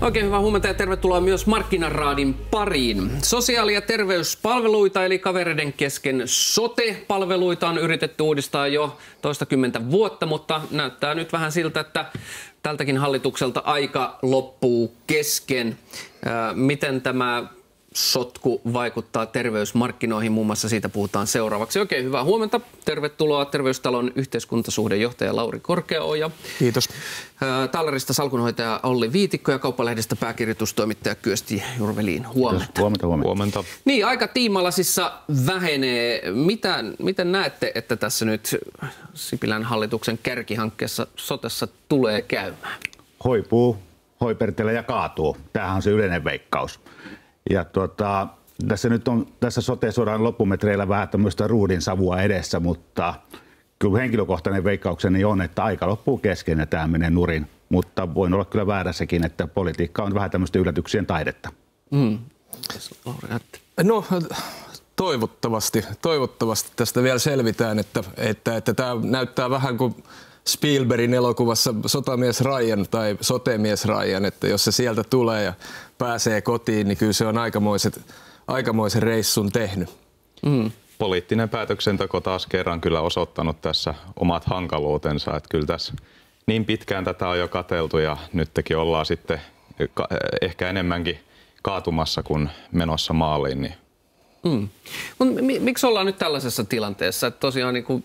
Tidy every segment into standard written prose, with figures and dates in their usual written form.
Oikein hyvää huomenta ja tervetuloa myös Markkinaraadin pariin. Sosiaali- ja terveyspalveluita eli kavereiden kesken sote-palveluita on yritetty uudistaa jo toistakymmentä vuotta, mutta näyttää nyt vähän siltä, että tältäkin hallitukselta aika loppuu kesken. Miten tämä sotku vaikuttaa terveysmarkkinoihin, muun muassa siitä puhutaan seuraavaksi. Oikein hyvää huomenta. Tervetuloa Terveystalon yhteiskuntasuhdejohtaja Lauri Korkeaoja. Kiitos. Tallerista salkunhoitaja Olli Viitikko ja Kauppalehdestä pääkirjoitustoimittaja Kyösti Jurveliin. Huomenta. Huomenta. Niin, aika tiimalasissa vähenee. Miten näette, että tässä nyt Sipilän hallituksen kärkihankkeessa sotessa tulee käymään? Hoipuu, hoipertelee ja kaatuu. Tämähän on se yleinen veikkaus. Ja tässä sote-sodan loppumetreillä vähän tämmöistä ruudinsavua edessä, mutta kyllä henkilökohtainen veikkaukseni on, että aika loppuu kesken ja tämä menee nurin. Mutta voin olla kyllä väärässäkin, että politiikka on vähän tämmöistä yllätyksien taidetta. No toivottavasti tästä vielä selvitään, että tämä näyttää vähän kuin Spielbergin elokuvassa Sotamies Ryan tai Sotemies Ryan, että jos se sieltä tulee ja pääsee kotiin, niin kyllä se on aikamoisen reissun tehnyt. Poliittinen päätöksenteko taas kerran kyllä osoittanut tässä omat hankaluutensa, että kyllä tässä niin pitkään tätä on jo katseltu ja nytkin ollaan sitten ehkä enemmänkin kaatumassa kuin menossa maaliin. Niin. Miksi ollaan nyt tällaisessa tilanteessa, että tosiaan niin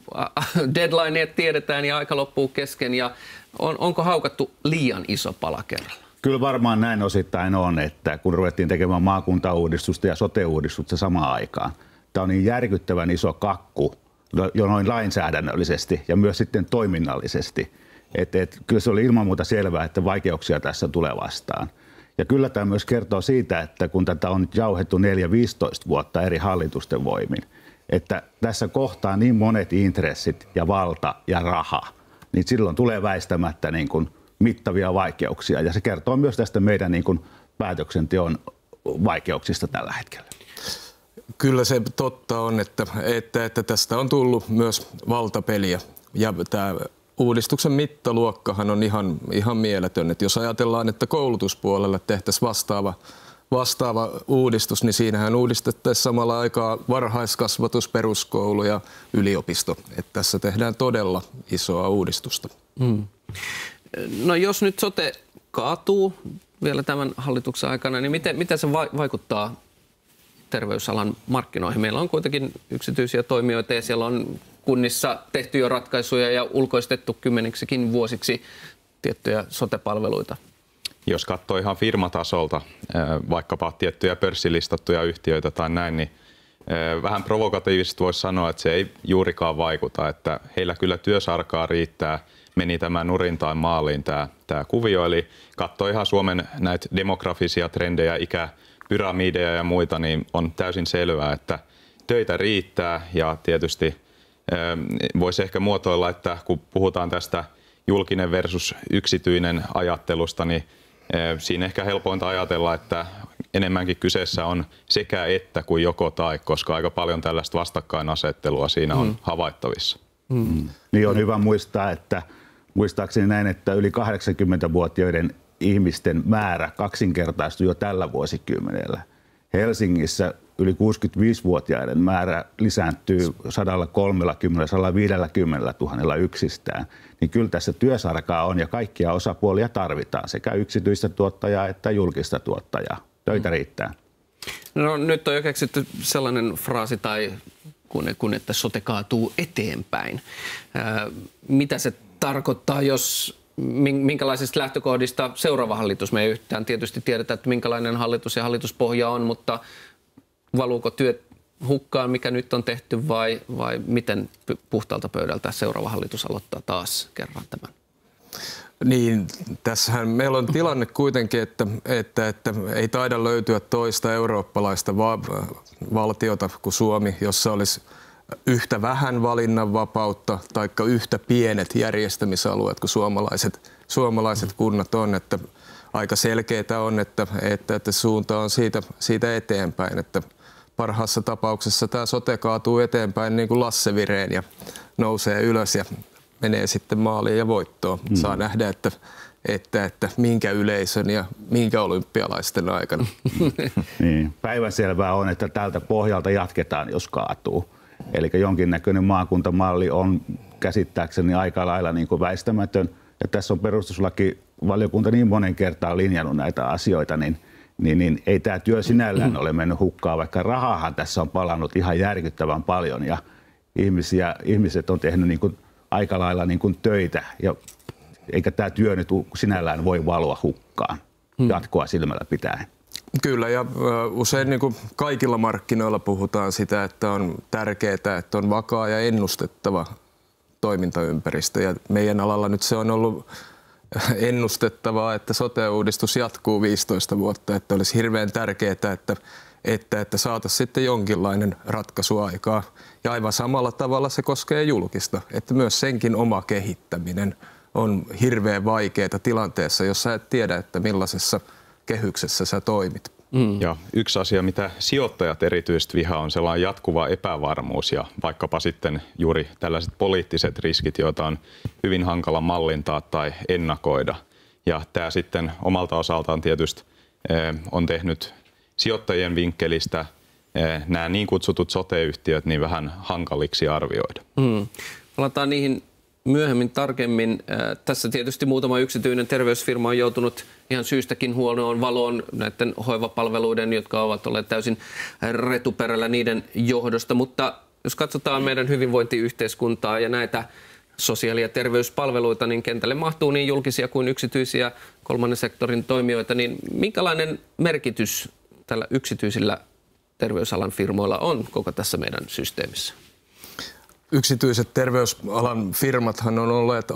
deadline tiedetään ja aika loppuu kesken ja onko haukattu liian iso pala kerralla? Kyllä varmaan näin osittain on, että kun ruvettiin tekemään maakuntauudistusta ja sote-uudistusta samaan aikaan, tämä on niin järkyttävän iso kakku jo noin lainsäädännöllisesti ja myös sitten toiminnallisesti, että kyllä se oli ilman muuta selvää, että vaikeuksia tässä tulee vastaan. Ja kyllä tämä myös kertoo siitä, että kun tätä on nyt jauhettu 4-15 vuotta eri hallitusten voimin, että tässä kohtaa niin monet intressit ja valta ja raha, niin silloin tulee väistämättä niin kuin mittavia vaikeuksia. Ja se kertoo myös tästä meidän niin kuin päätöksenteon vaikeuksista tällä hetkellä. Kyllä se totta on, että tästä on tullut myös valtapeliä ja tämä uudistuksen mittaluokkahan on ihan mieletön. Että jos ajatellaan, että koulutuspuolella tehtäisiin vastaava uudistus, niin siinähän uudistettaisiin samalla aikaa varhaiskasvatus, peruskoulu ja yliopisto. Että tässä tehdään todella isoa uudistusta. No jos nyt sote kaatuu vielä tämän hallituksen aikana, niin miten se vaikuttaa terveysalan markkinoihin? Meillä on kuitenkin yksityisiä toimijoita ja siellä on kunnissa tehty jo ratkaisuja ja ulkoistettu kymmeniksikin vuosiksi tiettyjä sote-palveluita. Jos katsoo ihan firmatasolta, vaikkapa tiettyjä pörssilistattuja yhtiöitä tai näin, niin vähän provokatiivisesti voisi sanoa, että se ei juurikaan vaikuta. Että heillä kyllä työsarkaa riittää, meni tämä nurin tai maaliin tämä kuvio. Eli katsoo ihan Suomen näitä demografisia trendejä, ikäpyramideja ja muita, niin on täysin selvää, että töitä riittää ja tietysti voisi ehkä muotoilla, että kun puhutaan tästä julkinen versus yksityinen ajattelusta, niin siinä ehkä helpointa ajatella, että enemmänkin kyseessä on sekä että kuin joko tai, koska aika paljon tällaista vastakkainasettelua siinä on havaittavissa. Niin on hyvä muistaa, että muistaakseni näin, että yli 80-vuotiaiden ihmisten määrä kaksinkertaistui jo tällä vuosikymmenellä. Helsingissä yli 65-vuotiaiden määrä lisääntyy 130–150 000 yksistään. Niin kyllä tässä työsarkaa on ja kaikkia osapuolia tarvitaan, sekä yksityistä tuottajaa että julkista tuottajaa. Töitä riittää. No nyt on jo keksitty sellainen fraasi tai kun että sote kaatuu eteenpäin. Mitä se tarkoittaa, jos minkälaisista lähtökohdista seuraava hallitus? Me ei yhtään tietysti tiedetä, että minkälainen hallitus ja hallituspohja on, mutta valuuko työt hukkaan, mikä nyt on tehty, vai miten puhtaalta pöydältä seuraava hallitus aloittaa taas kerran tämän? Niin, tässähän meillä on tilanne kuitenkin, että ei taida löytyä toista eurooppalaista valtiota kuin Suomi, jossa olisi yhtä vähän valinnanvapautta tai yhtä pienet järjestämisalueet kuin suomalaiset kunnat on. Että aika selkeää on, että suunta on siitä eteenpäin. Että parhaassa tapauksessa tämä sote kaatuu eteenpäin niin kuin Lasse Vireen ja nousee ylös ja menee sitten maaliin ja voittoon. Saa nähdä, että minkä yleisön ja minkä olympialaisten aikana. Niin. Päivänselvää on, että tältä pohjalta jatketaan, jos kaatuu. Eli jonkinnäköinen maakuntamalli on käsittääkseni aika lailla niin kuin väistämätön. Ja tässä on perustuslakivaliokunta niin monen kertaan linjannut näitä asioita, niin ei tämä työ sinällään ole mennyt hukkaan, vaikka rahahan tässä on palannut ihan järkyttävän paljon ja ihmiset on tehnyt niin kuin aika lailla niin kuin töitä, ja eikä tämä työ nyt sinällään voi valua hukkaan jatkoa silmällä pitäen. Kyllä, ja usein niin kuin kaikilla markkinoilla puhutaan sitä, että on tärkeää, että on vakaa ja ennustettava toimintaympäristö. Ja meidän alalla nyt se on ollut ennustettavaa, että sote-uudistus jatkuu 15 vuotta, että olisi hirveän tärkeää, että saataisiin sitten jonkinlainen ratkaisu aikaa. Ja aivan samalla tavalla se koskee julkista, että myös senkin oma kehittäminen on hirveän vaikeaa tilanteessa, jos sä et tiedä, että millaisessa kehyksessä sä toimit. Ja yksi asia, mitä sijoittajat erityisesti vihaa, on sellainen jatkuva epävarmuus ja vaikkapa sitten juuri tällaiset poliittiset riskit, joita on hyvin hankala mallintaa tai ennakoida. Ja tämä sitten omalta osaltaan tietysti on tehnyt sijoittajien vinkkelistä nämä niin kutsutut sote-yhtiöt niin vähän hankaliksi arvioida. Palataan niihin myöhemmin tarkemmin. Tässä tietysti muutama yksityinen terveysfirma on joutunut ihan syystäkin huonoon valoon näiden hoivapalveluiden, jotka ovat olleet täysin retuperällä niiden johdosta. Mutta jos katsotaan meidän hyvinvointiyhteiskuntaa ja näitä sosiaali- ja terveyspalveluita, niin kentälle mahtuu niin julkisia kuin yksityisiä kolmannen sektorin toimijoita. Niin minkälainen merkitys tällä yksityisillä terveysalan firmoilla on koko tässä meidän systeemissä? Yksityiset terveysalan firmathan on olleet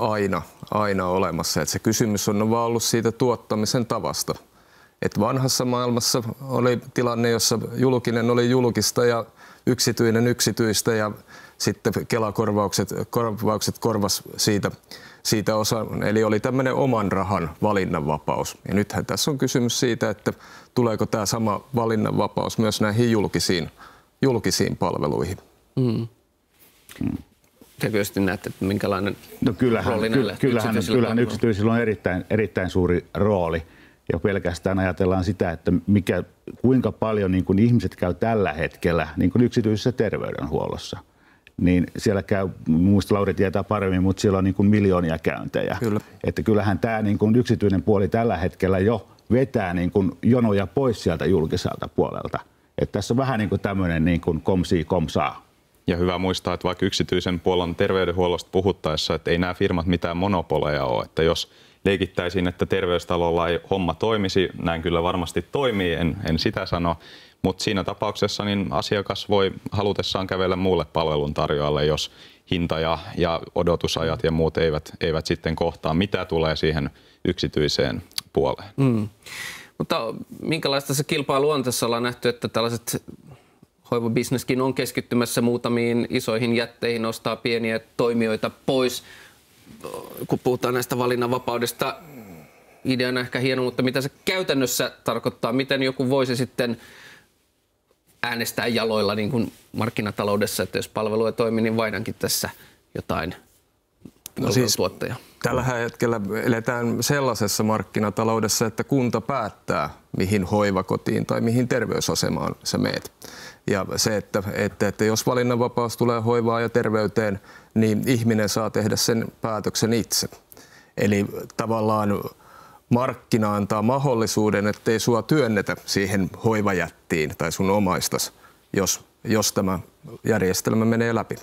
aina olemassa. Että se kysymys on vaan ollut siitä tuottamisen tavasta. Et vanhassa maailmassa oli tilanne, jossa julkinen oli julkista ja yksityinen yksityistä ja sitten Kela-korvaukset korvasi siitä osan. Eli oli tämmöinen oman rahan valinnanvapaus. Ja nythän tässä on kysymys siitä, että tuleeko tämä sama valinnanvapaus myös näihin julkisiin palveluihin. Tietysti näette, että minkälainen rooli näillä kyllähän yksityisillä on erittäin suuri rooli. Ja pelkästään ajatellaan sitä, että kuinka paljon niin kuin ihmiset käy tällä hetkellä niin kuin yksityisessä terveydenhuollossa. Niin siellä käy, muista Lauri tietää paremmin, mutta siellä on niin kuin miljoonia käyntejä. Kyllä. Että kyllähän tämä niin kuin yksityinen puoli tällä hetkellä jo vetää niin kuin jonoja pois sieltä julkiselta puolelta. Että tässä on vähän niin kuin tämmöinen niin kuin komsi komsaa. Ja hyvä muistaa, että vaikka yksityisen puolen terveydenhuollosta puhuttaessa, että ei nämä firmat mitään monopoleja ole. Että jos leikittäisiin, että terveystalolla ei homma toimisi, näin kyllä varmasti toimii, en sitä sano. Mutta siinä tapauksessa niin asiakas voi halutessaan kävellä muulle palveluntarjoajalle, jos hinta ja odotusajat ja muut eivät sitten kohtaa, mitä tulee siihen yksityiseen puoleen. Mutta minkälaista se kilpailu on? Tässä ollaan nähty, että tällaiset hoivabisneskin on keskittymässä muutamiin isoihin jätteihin, nostaa pieniä toimijoita pois. Kun puhutaan näistä valinnanvapaudesta, ideana ehkä hieno, mutta mitä se käytännössä tarkoittaa? Miten joku voisi sitten äänestää jaloilla niin kuin markkinataloudessa, että jos palvelu ei toimi, niin vaihdankin tässä jotain palveluntuottajaa? Tällä hetkellä eletään sellaisessa markkinataloudessa, että kunta päättää, mihin hoivakotiin tai mihin terveysasemaan sä meet. Ja se, että jos valinnanvapaus tulee hoivaan ja terveyteen, niin ihminen saa tehdä sen päätöksen itse. Eli tavallaan markkina antaa mahdollisuuden, ettei sua työnnetä siihen hoivajättiin tai sun omaistas, jos tämä järjestelmä menee läpi.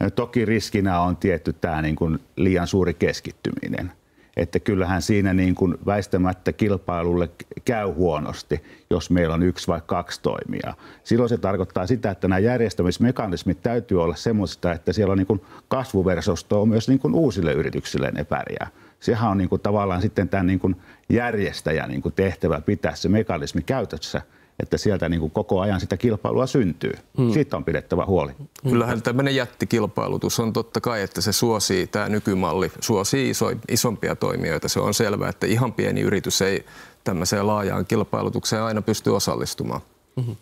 Ja toki riskinä on tietty tämä niin kuin liian suuri keskittyminen. Että kyllähän siinä niin kuin väistämättä kilpailulle käy huonosti, jos meillä on 1 vai 2 toimijaa. Silloin se tarkoittaa sitä, että nämä järjestämismekanismit täytyy olla semmoista, että siellä on niin kuin kasvuversostoa myös niin kuin uusille yrityksille ne pärjää. Sehän on niin kuin tavallaan sitten tämän niin kuin järjestäjän niin kuin tehtävä pitää se mekanismi käytössä, että sieltä niin kuin koko ajan sitä kilpailua syntyy. Siitä on pidettävä huoli. Kyllähän tämmöinen jättikilpailutus on totta kai, että se suosii, tämä nykymalli suosii isompia toimijoita. Se on selvää, että ihan pieni yritys ei tämmöiseen laajaan kilpailutukseen aina pysty osallistumaan.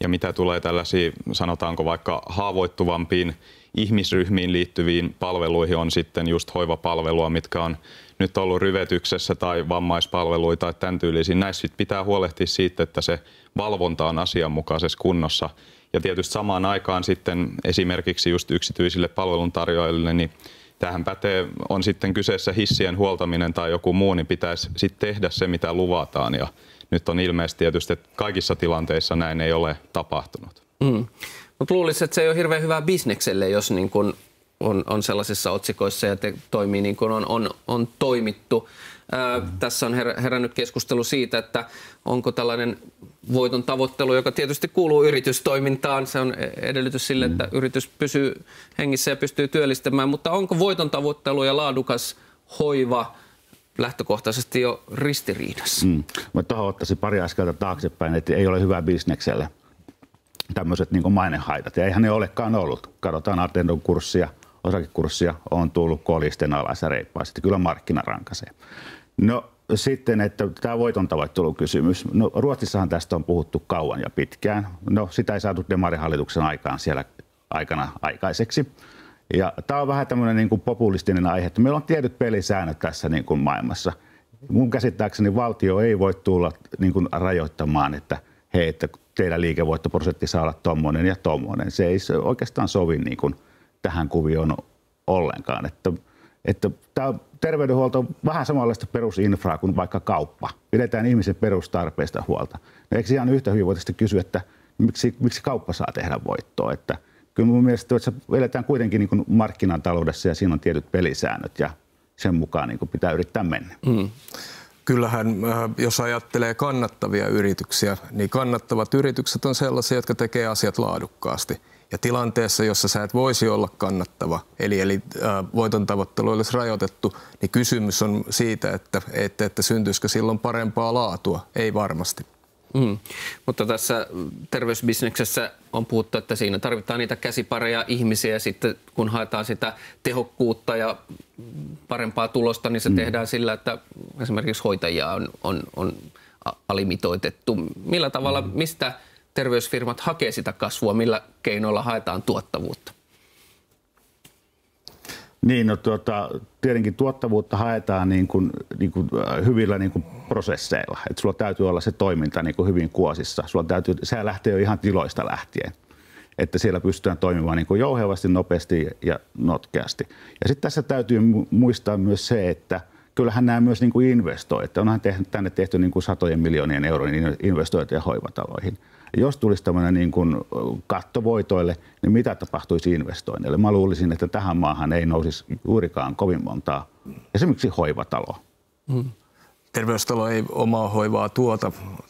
Ja mitä tulee tällaisiin, sanotaanko vaikka haavoittuvampiin ihmisryhmiin liittyviin palveluihin, on sitten just hoivapalvelua, mitkä on nyt ollut ryvetyksessä, tai vammaispalveluita tai tämän tyylisiä. Näissä pitää huolehtia siitä, että se valvonta on asianmukaisessa kunnossa. Ja tietysti samaan aikaan sitten esimerkiksi just yksityisille palveluntarjoajille, niin tähän pätee, on sitten kyseessä hissien huoltaminen tai joku muu, niin pitäisi sitten tehdä se, mitä luvataan. Ja nyt on ilmeisesti tietysti, että kaikissa tilanteissa näin ei ole tapahtunut. Mutta luulisin, että se ei ole hirveän hyvää bisnekselle, jos niin kun on sellaisissa otsikoissa ja toimii niin kuin on toimittu. Tässä on herännyt keskustelu siitä, että onko tällainen voiton tavoittelu, joka tietysti kuuluu yritystoimintaan. Se on edellytys sille, että yritys pysyy hengissä ja pystyy työllistämään. Mutta onko voiton tavoittelu ja laadukas hoiva lähtökohtaisesti jo ristiriidassa? Mä tuohon ottaisin pari askelta taaksepäin, että ei ole hyvä bisnekselle tämmöiset niin kuin mainehaitat. Ja eihän ne olekaan ollut. Katsotaan Attendon kurssia, osakekurssia on tullut kolisten alas ja reippaasti. Kyllä markkina rankaisee. No sitten, että tämä voiton tavoittelukysymys. No Ruotsissahan tästä on puhuttu kauan ja pitkään. No sitä ei saatu demarihallituksen aikaan siellä aikana aikaiseksi. Ja tämä on vähän tämmöinen niin kuin populistinen aihe, että meillä on tietyt pelisäännöt tässä niin kuin maailmassa. Mun käsittääkseni valtio ei voi tulla niin kuin rajoittamaan, että hei, että teidän liikevoittoprosentti saa olla tommonen ja tommonen. Se ei oikeastaan sovi niin kuin tähän kuvioon ollenkaan. Että tämä terveydenhuolto on vähän samanlaista perusinfraa kuin vaikka kauppa. Pidetään ihmisen perustarpeista huolta. Eikö ihan yhtä hyvin voitaisiin kysyä, että miksi kauppa saa tehdä voittoa? Että kyllä mun mielestä että eletään kuitenkin niin kuin markkinataloudessa ja siinä on tietyt pelisäännöt ja sen mukaan niin kuin pitää yrittää mennä. Kyllähän, jos ajattelee kannattavia yrityksiä, niin kannattavat yritykset on sellaisia, jotka tekee asiat laadukkaasti. Ja tilanteessa, jossa sä et voisi olla kannattava, eli voiton tavoittelu olisi rajoitettu, niin kysymys on siitä, että syntyisikö silloin parempaa laatua. Ei varmasti. Mutta tässä terveysbisneksessä on puhuttu, että siinä tarvitaan niitä käsipareja ihmisiä ja sitten kun haetaan sitä tehokkuutta ja parempaa tulosta, niin se tehdään sillä, että esimerkiksi hoitajia on alimitoitettu. Millä tavalla, mistä terveysfirmat hakee sitä kasvua, millä keinoilla haetaan tuottavuutta? Niin, no tietenkin tuottavuutta haetaan niin kuin hyvillä niin kuin prosesseilla. Että sulla täytyy olla se toiminta niin kuin hyvin kuosissa. Se lähtee jo ihan tiloista lähtien. Että siellä pystytään toimimaan niin kuin jouhevasti, nopeasti ja notkeasti. Ja sitten tässä täytyy muistaa myös se, että kyllähän nämä myös niin kuin investoi. Että onhan tänne tehty niin kuin satojen miljoonien eurojen investointeja hoivataloihin. Jos tulisi tämmöinen niin kuin katto voitoille, niin mitä tapahtuisi investoinneille? Mä luulisin, että tähän maahan ei nousisi juurikaan kovin montaa, esimerkiksi hoivataloa. Terveystalo ei omaa hoivaa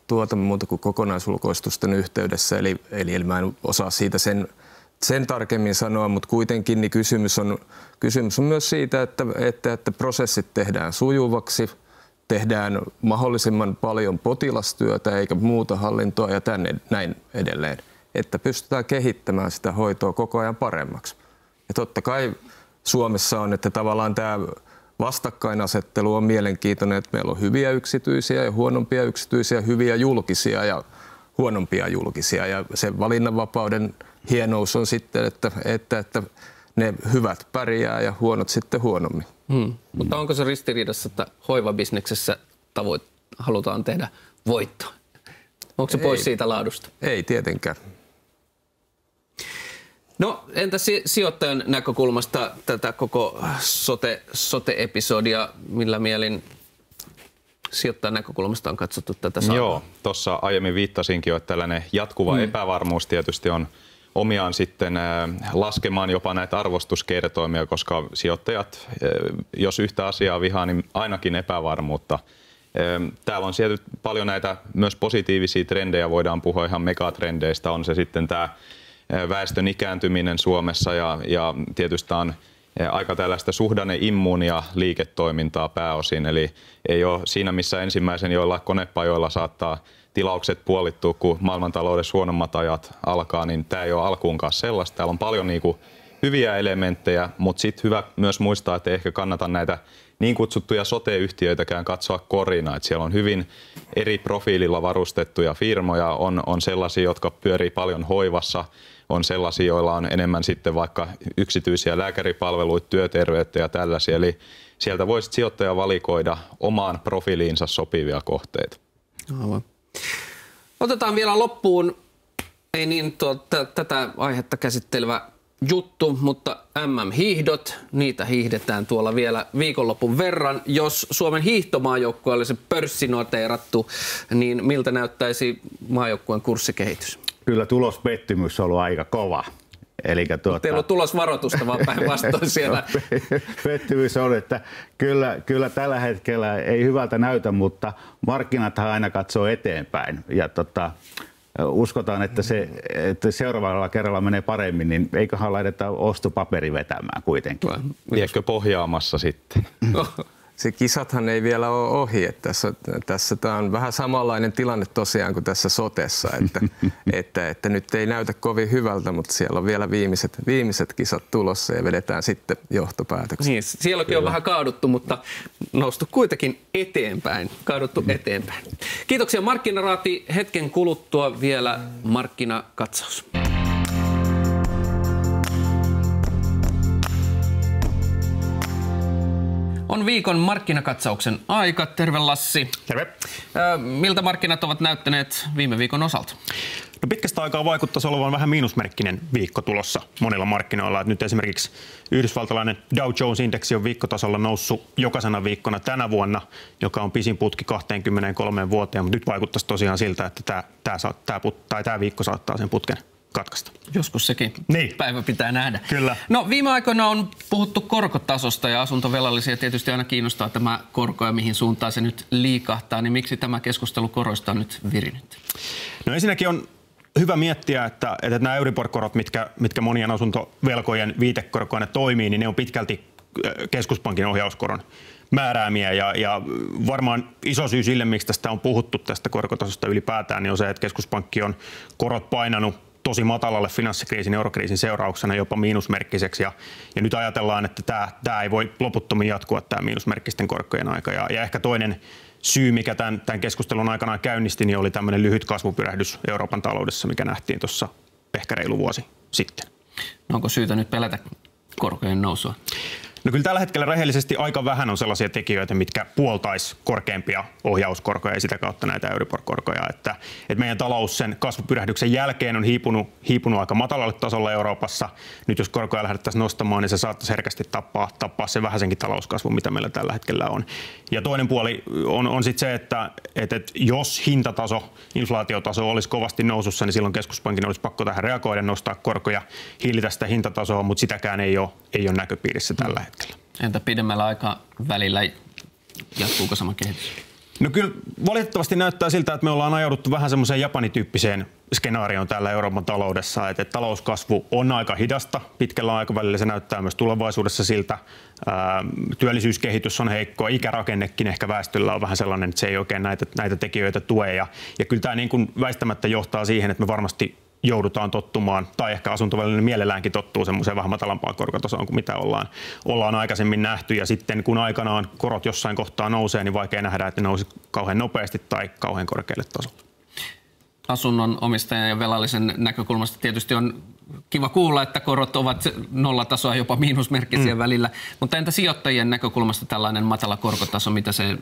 tuota muuta kuin kokonaisulkoistusten yhteydessä, eli mä en osaa siitä sen tarkemmin sanoa, mutta kuitenkin niin kysymys on myös siitä, että prosessit tehdään sujuvaksi, tehdään mahdollisimman paljon potilastyötä eikä muuta hallintoa ja näin edelleen, että pystytään kehittämään sitä hoitoa koko ajan paremmaksi. Ja totta kai Suomessa on, että tavallaan tämä vastakkainasettelu on mielenkiintoinen, että meillä on hyviä yksityisiä ja huonompia yksityisiä, hyviä julkisia ja huonompia julkisia. Ja se valinnanvapauden hienous on sitten, että ne hyvät pärjää ja huonot sitten huonommin. Mutta onko se ristiriidassa, että hoivabisneksessä halutaan tehdä voittoa? Onko se pois siitä laadusta? Ei tietenkään. No entä sijoittajan näkökulmasta tätä koko sote-episodia, millä mielin sijoittajan näkökulmasta on katsottu tätä samaa? Joo, tuossa aiemmin viittasinkin jo, että tällainen jatkuva epävarmuus tietysti on omiaan sitten laskemaan jopa näitä arvostuskertoimia, koska sijoittajat, jos yhtä asiaa vihaa, niin ainakin epävarmuutta. Täällä on sieltä paljon näitä myös positiivisia trendejä, voidaan puhua ihan megatrendeistä, on se sitten tämä väestön ikääntyminen Suomessa ja tietysti on aika tällaista suhdanneimmuunia liiketoimintaa pääosin, eli ei ole siinä missä ensimmäisen joilla konepajoilla saattaa tilaukset puolittua, kun maailmantaloudessa huonommat ajat alkaa, niin tämä ei ole alkuunkaan sellaista. Täällä on paljon hyviä elementtejä, mutta sitten hyvä myös muistaa, että ei ehkä kannata näitä niin kutsuttuja sote-yhtiöitäkään katsoa korina. Että siellä on hyvin eri profiililla varustettuja firmoja, on sellaisia, jotka pyörii paljon hoivassa, on sellaisia, joilla on enemmän sitten vaikka yksityisiä lääkäripalveluita, työterveyttä ja tällaisia. Eli sieltä voisi sijoittaja valikoida omaan profiiliinsa sopivia kohteita. Aivan. Otetaan vielä loppuun, ei niin tätä aihetta käsittelevä juttu, mutta MM-hiihdot, niitä hiihdetään tuolla vielä viikonlopun verran. Jos Suomen hiihtomaajoukkue olisi pörssinoteerattu, niin miltä näyttäisi maajoukkueen kurssikehitys? Kyllä tulospettymys on ollut aika kova. Teillä on tulosvaroitusta vaan päinvastoin siellä. Pettymys on, että kyllä tällä hetkellä ei hyvältä näytä, mutta markkinathan aina katsoo eteenpäin. Ja uskotaan, että seuraavalla kerralla menee paremmin, niin eiköhän laiteta ostopaperi vetämään kuitenkin. Liekö pohjaamassa sitten? Se kisathan ei vielä ole ohi, että tässä tämä on vähän samanlainen tilanne tosiaan kuin tässä sotessa, että nyt ei näytä kovin hyvältä, mutta siellä on vielä viimeiset kisat tulossa ja vedetään sitten johtopäätöksiä. Niin, sielläkin on vähän kaaduttu, mutta noustu kuitenkin eteenpäin, eteenpäin. Kiitoksia Markkinaraati, hetken kuluttua vielä markkinakatsaus. On viikon markkinakatsauksen aika. Terve Lassi. Terve. Miltä markkinat ovat näyttäneet viime viikon osalta? No pitkästä aikaa vaikuttaisi olevan vähän miinusmerkkinen viikko tulossa monilla markkinoilla. Nyt esimerkiksi yhdysvaltalainen Dow Jones-indeksi on viikkotasolla noussut jokaisena viikkona tänä vuonna, joka on pisin putki 23 vuoteen, mutta nyt vaikuttaisi tosiaan siltä, että tämä viikko saattaa sen putken katkaista. Joskus sekin päivä pitää nähdä. Kyllä. No viime aikoina on puhuttu korkotasosta ja asuntovelallisia tietysti aina kiinnostaa tämä korko ja mihin suuntaan se nyt liikahtaa, niin miksi tämä keskustelu koroista on nyt virinyt? No ensinnäkin on hyvä miettiä, että nämä Euribor-korot, mitkä monien asuntovelkojen viitekorkoina toimii, niin ne on pitkälti keskuspankin ohjauskoron määräämiä ja varmaan iso syy sille, miksi tästä on puhuttu tästä korkotasosta ylipäätään, niin on se, että keskuspankki on korot painanut tosi matalalle finanssikriisin, eurokriisin seurauksena jopa miinusmerkkiseksi ja nyt ajatellaan, että tämä ei voi loputtomiin jatkua tämä miinusmerkkisten korkojen aika ja ehkä toinen syy, mikä tämän keskustelun aikana käynnisti, niin oli tämmöinen lyhyt kasvupyrähdys Euroopan taloudessa, mikä nähtiin tuossa ehkä reilu vuosi sitten. No onko syytä nyt pelätä korkojen nousua? No kyllä tällä hetkellä rehellisesti aika vähän on sellaisia tekijöitä, mitkä puoltaisi korkeampia ohjauskorkoja ja sitä kautta näitä Euribor-korkoja. Että meidän talous sen kasvupyrähdyksen jälkeen on hiipunut aika matalalle tasolle Euroopassa. Nyt jos korkoja lähdettäisiin nostamaan, niin se saattaisi herkästi tappaa sen vähäisenkin talouskasvun, mitä meillä tällä hetkellä on. Ja toinen puoli on sitten se, että jos hintataso, inflaatiotaso olisi kovasti nousussa, niin silloin keskuspankin olisi pakko tähän reagoida, nostaa korkoja, hillitä sitä hintatasoa, mutta sitäkään ei ole näköpiirissä tällä hetkellä. Entä pidemmällä aikavälillä jatkuuko sama kehitys? No kyllä valitettavasti näyttää siltä, että me ollaan ajauduttu vähän semmoiseen Japanityyppiseen skenaarioon täällä Euroopan taloudessa, että talouskasvu on aika hidasta. Pitkällä aikavälillä se näyttää myös tulevaisuudessa siltä. Työllisyyskehitys on heikkoa, ikärakennekin ehkä väestöllä on vähän sellainen, että se ei oikein näitä tekijöitä tue. Ja kyllä tämä niin kuin väistämättä johtaa siihen, että me varmasti joudutaan tottumaan, tai ehkä asuntovelallinen mielelläänkin tottuu semmoiseen vähän matalampaan korkotasoon kuin mitä ollaan aikaisemmin nähty. Ja sitten kun aikanaan korot jossain kohtaa nousee, niin vaikea nähdä, että ne nousi kauhean nopeasti tai kauhean korkealle tasolle. Asunnon omistajan ja velallisen näkökulmasta tietysti on kiva kuulla, että korot ovat nollatasoa jopa miinusmerkkisiä välillä. Mutta entä sijoittajien näkökulmasta tällainen matala korkotaso, miltä se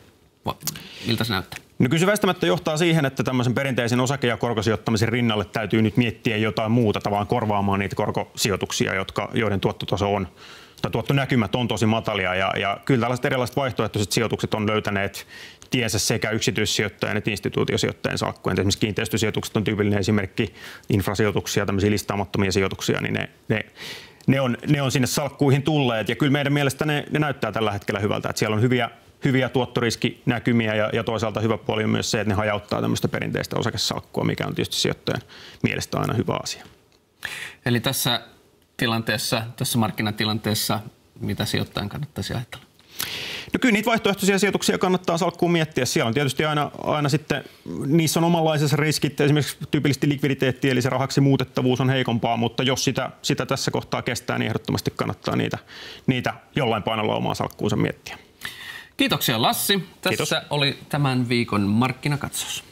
näyttää? No kyllä se väistämättä johtaa siihen, että tämmöisen perinteisen osake- ja korkosijoittamisen rinnalle täytyy nyt miettiä jotain muuta tavallaan korvaamaan niitä korkosijoituksia, joiden tuottotaso on, tai tuottonäkymät on tosi matalia. Ja kyllä tällaiset erilaiset vaihtoehtoiset sijoitukset on löytäneet tiensä sekä yksityissijoittajien että instituutiosijoittajien salkkujen. Esimerkiksi kiinteistösijoitukset on tyypillinen esimerkki, infrasijoituksia, tämmöisiä listaamattomia sijoituksia, niin ne on sinne salkkuihin tulleet. Ja kyllä meidän mielestä ne näyttää tällä hetkellä hyvältä, että siellä on hyviä tuottoriskinäkymiä ja toisaalta hyvä puoli on myös se, että ne hajauttaa tämmöistä perinteistä osakesalkkua, mikä on tietysti sijoittajan mielestä aina hyvä asia. Eli tässä markkinatilanteessa, mitä sijoittajan kannattaisi ajatella? No kyllä niitä vaihtoehtoisia sijoituksia kannattaa salkkuun miettiä. Siellä on tietysti aina sitten, niissä on omanlaisensa riskit, esimerkiksi tyypillisesti likviditeetti, eli se rahaksi muutettavuus on heikompaa, mutta jos sitä tässä kohtaa kestää, niin ehdottomasti kannattaa niitä jollain painolla omaa salkkuunsa miettiä. Kiitoksia Lassi. Tässä Kiitos. oli tämän viikon markkinakatsaus.